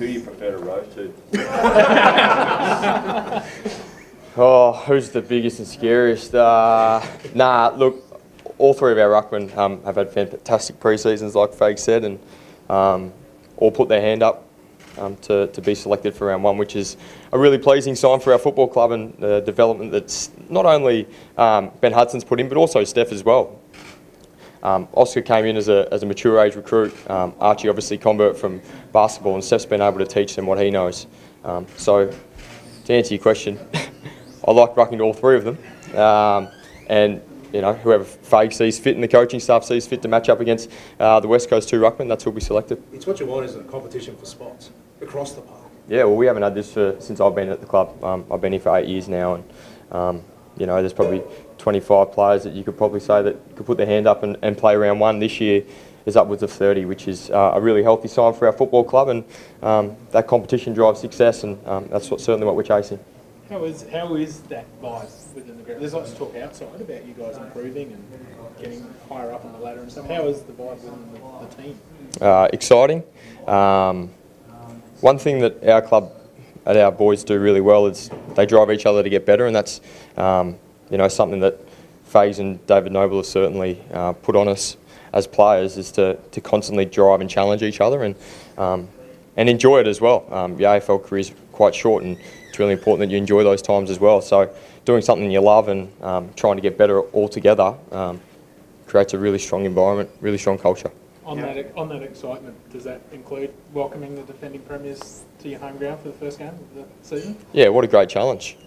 who you prefer to roast to? Oh, who's the biggest and scariest? Nah, look, all three of our ruckmen have had fantastic pre-seasons, like Fag said, and all put their hand up to be selected for round one, which is a really pleasing sign for our football club and the development that's not only Ben Hudson's put in, but also Steph as well. Oscar came in as a mature age recruit. Archie obviously convert from basketball, and Steph's been able to teach them what he knows. So to answer your question, I like rucking to all three of them. And you know, whoever Fag sees fit and the coaching staff sees fit to match up against the West Coast 2 ruckmen, that's who'll be selected. It's what you want, is a competition for spots across the park. Yeah, well, we haven't had this since I've been at the club. I've been here for 8 years now, and you know, there's probably 25 players that you could probably say that could put their hand up and play round one. This year is upwards of 30, which is a really healthy sign for our football club, and that competition drives success, and that's certainly what we're chasing. How is that vibe within the group? There's lots of talk outside about you guys improving and getting higher up on the ladder and stuff. How is the vibe within the team? Exciting. One thing that our club and our boys do really well is they drive each other to get better, and that's you know, something that Fags and David Noble have certainly put on us as players, is to constantly drive and challenge each other and enjoy it as well. The AFL career is quite short, and it's really important that you enjoy those times as well. So doing something you love and trying to get better all together creates a really strong environment, really strong culture. On that excitement, does that include welcoming the defending premiers to your home ground for the first game of the season? Yeah, what a great challenge.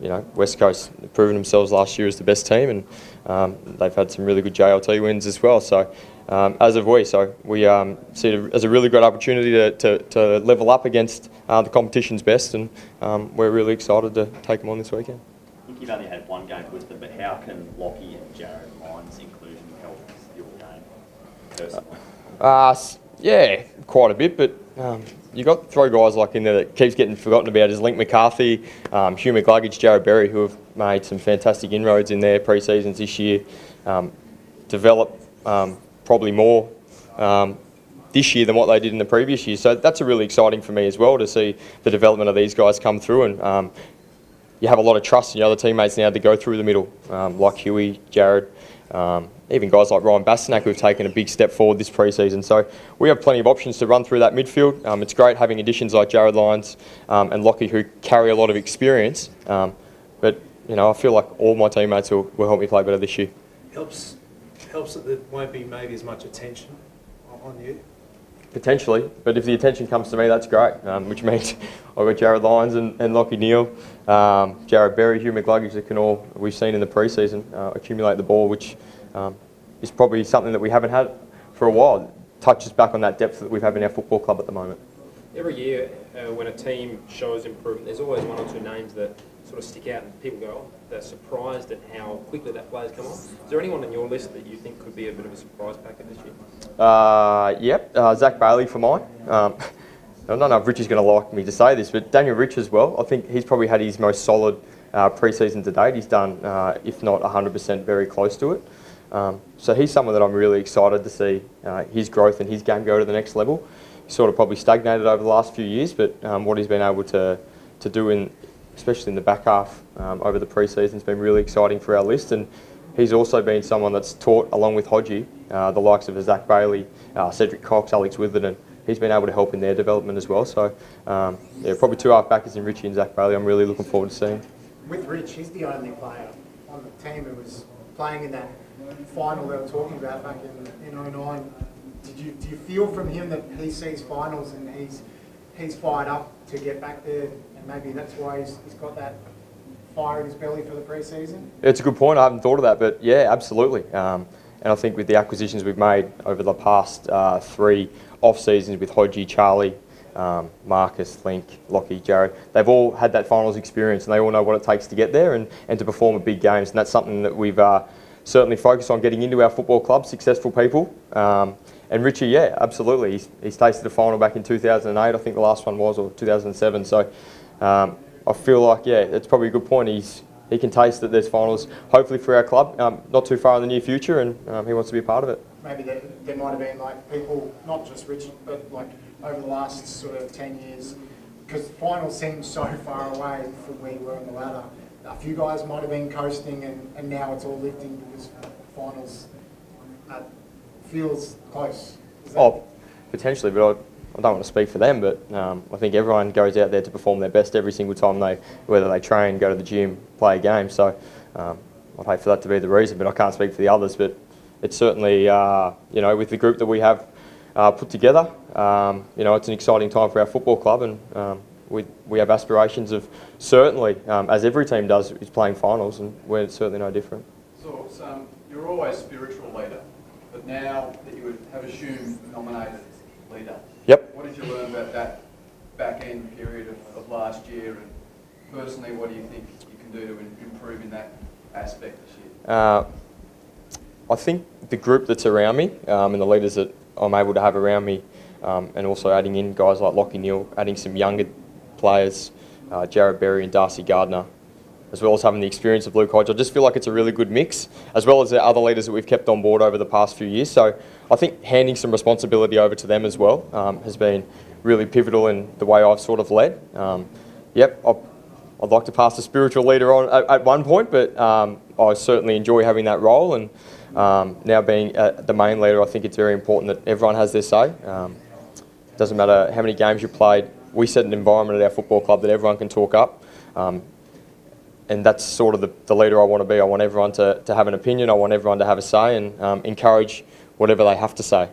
You know, West Coast have proven themselves last year as the best team, and they've had some really good JLT wins as well. So as have we. So we see it as a really great opportunity to level up against the competition's best, and we're really excited to take them on this weekend. I think you've only had one game with them, but how can Lockie and Jared Lyons' inclusion help your game personally? Yeah, quite a bit, but you got three guys like in there that keeps getting forgotten about, is Link McCarthy, Hugh McLuggage, Jared Berry, who have made some fantastic inroads in their pre-seasons this year, developed probably more this year than what they did in the previous year. So that's really exciting for me as well, to see the development of these guys come through, and you have a lot of trust in your other teammates now to go through the middle, like Huey, Jared, even guys like Ryan Bastanak, who've taken a big step forward this pre-season. So we have plenty of options to run through that midfield. It's great having additions like Jared Lyons and Lockie, who carry a lot of experience. But you know, I feel like all my teammates will help me play better this year. Helps that there won't be maybe as much attention on you. Potentially, but if the attention comes to me, that's great, which means I've got Jared Lyons and Lockie Neal, Jared Berry, Hugh McLuggage, that can all, we've seen in the pre-season, accumulate the ball, which is probably something that we haven't had for a while. It touches back on that depth that we have in our football club at the moment. Every year when a team shows improvement, there's always one or two names that sort of stick out and people go, oh, they're surprised at how quickly that player's come on. Is there anyone on your list that you think could be a bit of a surprise packet this year? Yep, Zach Bailey for mine. I don't know if Richie's going to like me to say this, but Daniel Rich as well. I think he's probably had his most solid pre-season to date. He's done, if not 100%, very close to it. So he's someone that I'm really excited to see his growth and his game go to the next level. He's sort of probably stagnated over the last few years, but what he's been able to do especially in the back half over the pre-season has been really exciting for our list. And he's also been someone that's taught, along with Hodgie, the likes of Zach Bailey, Cedric Cox, Alex Witherden. He's been able to help in their development as well. So yeah, probably two half-backers in Richie and Zach Bailey I'm really looking forward to seeing. With Rich, he's the only player on the team who was playing in that final they were talking about back in 09. Do you feel from him that he sees finals and he's fired up to get back there, and maybe that's why he's got that fire in his belly for the pre-season? It's a good point. I haven't thought of that, but yeah, absolutely. And I think with the acquisitions we've made over the past 3 off-seasons with Hodgie, Charlie, Marcus, Link, Lockie, Jared, they've all had that finals experience, and they all know what it takes to get there and to perform at big games. And that's something that we've certainly focused on getting into our football club, successful people. And Richie, yeah, absolutely. He's tasted a final back in 2008, I think the last one was, or 2007. So I feel like, yeah, it's probably a good point. He can taste that there's finals, hopefully for our club, not too far in the near future, and he wants to be a part of it. Maybe there might have been like people, not just Richie, but like over the last sort of 10 years? Because finals seem so far away from where you were on the ladder. A few guys might have been coasting, and now it's all lifting because finals feels close. Oh, potentially, but I don't want to speak for them, but I think everyone goes out there to perform their best every single time whether they train, go to the gym, play a game. So I'd hate for that to be the reason, but I can't speak for the others. But it's certainly, you know, with the group that we have put together, you know, it's an exciting time for our football club, and we have aspirations of certainly, as every team does, is playing finals, and we're certainly no different. So you're always spiritual leader, but now that you have assumed nominated leader, yep. What did you learn about that back end period of last year, and personally, what do you think you can do to improve in that aspect this year? I think the group that's around me and the leaders that I'm able to have around me, and also adding in guys like Lachie Neale, adding some younger players, Jared Berry and Darcy Gardner, as well as having the experience of Luke Hodge. I just feel like it's a really good mix, as well as the other leaders that we've kept on board over the past few years. So I think handing some responsibility over to them as well has been really pivotal in the way I've sort of led. Yep, I'd like to pass the spiritual leader on at one point, but I certainly enjoy having that role, and now being the main leader, I think it's very important that everyone has their say. Doesn't matter how many games you played, we set an environment at our football club that everyone can talk up. And that's sort of the leader I want to be. I want everyone to have an opinion, I want everyone to have a say, and encourage whatever they have to say,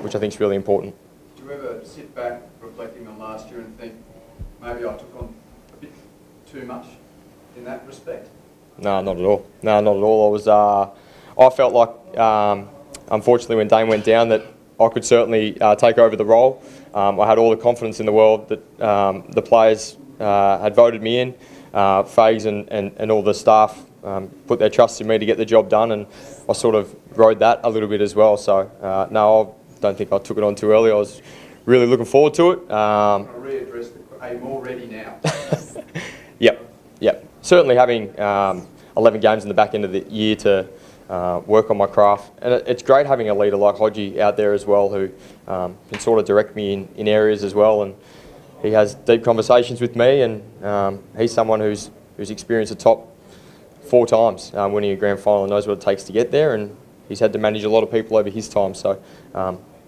which I think is really important. Do you ever sit back reflecting on last year and think, maybe I took on a bit too much in that respect? No, not at all. No, not at all. I felt like, unfortunately, when Dayne went down, that I could certainly take over the role. I had all the confidence in the world that the players had voted me in. Fags and all the staff put their trust in me to get the job done, and I sort of rode that a little bit as well. So no, I don't think I took it on too early. I was really looking forward to it. I readdress are you more ready now? Yep. Certainly having 11 games in the back end of the year to work on my craft, and it's great having a leader like Hodgie out there as well, who can sort of direct me in areas as well, and he has deep conversations with me, and he's someone who's experienced the top 4 times winning a grand final and knows what it takes to get there, and he's had to manage a lot of people over his time. So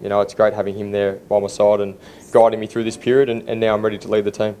you know, it's great having him there by my side and guiding me through this period, and now I'm ready to lead the team.